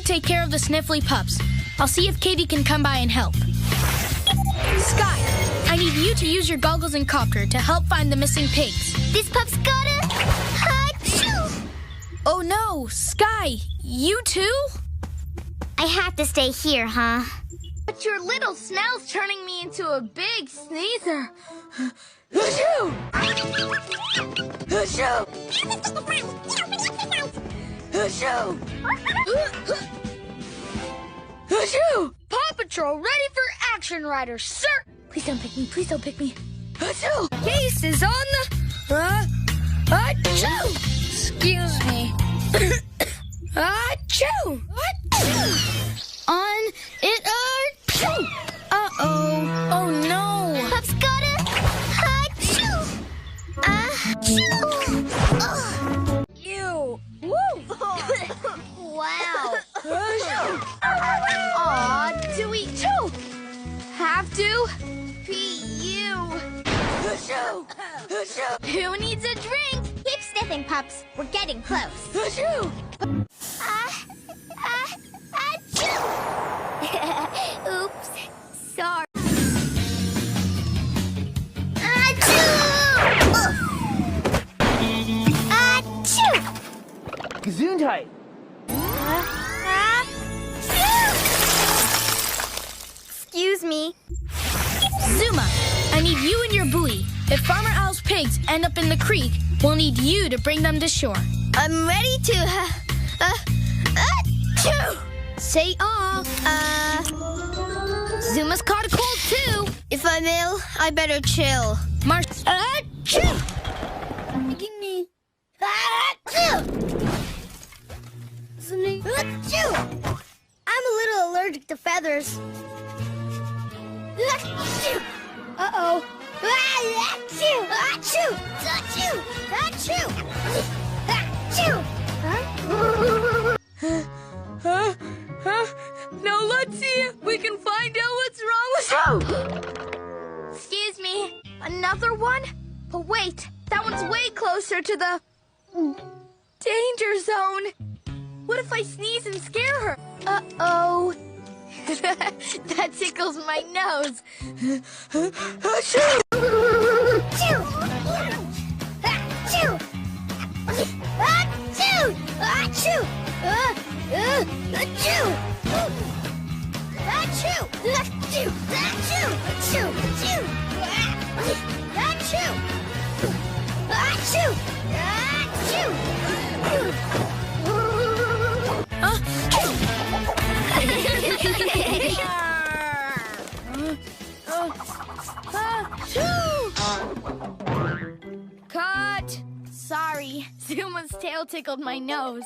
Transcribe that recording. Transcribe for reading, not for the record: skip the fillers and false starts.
take care of the sniffly pups. I'll see if Katie can come by and help. Sky, I need you to use your goggles and copter to help find the missing pigs. This pup's gotta... Achoo! Oh no, Sky, you too? I have to stay here, huh? But your little smell's turning me into a big sneezer. Achoo! Achoo! Achoo! Achoo! Paw Patrol ready for action, Ryder, sir! Please don't pick me, please don't pick me. Achoo! Case is on the... Achoo! Excuse me. Achoo! Achoo! On it, achoo! Uh-oh. Oh, no. Pup's gotta... Achoo! Achoo! Ugh. Ew! Woo! Wow. Aw, do we too? Have to? P.U. Who needs a drink? Keep sniffing, pups. We're getting close. Achoo! Achoo! Oops. Sorry. Achoo! Achoo! Gesundheit. Excuse me. Zuma, I need you and your buoy. If Farmer Owl's pigs end up in the creek, we'll need you to bring them to shore. I'm ready to... achoo! Say Zuma's caught a cold too. If I'm ill, I better chill. Marsh. Achoo! Achoo! Achoo! I'm a little allergic to feathers. Achoo! Uh-oh. Achoo! Achoo! Achoo! Achoo! Achoo! Now let's see if we can find out what's wrong with... Excuse me, another one? But wait, that one's way closer to the... danger zone. What if I sneeze and scare her? Uh-oh. That tickles my nose. Achoo! Achoo! Achoo! Achoo! Achoo! Achoo! Achoo! Achoo! Achoo! Achoo! Achoo! Cut! Sorry, Zuma's tail tickled my nose.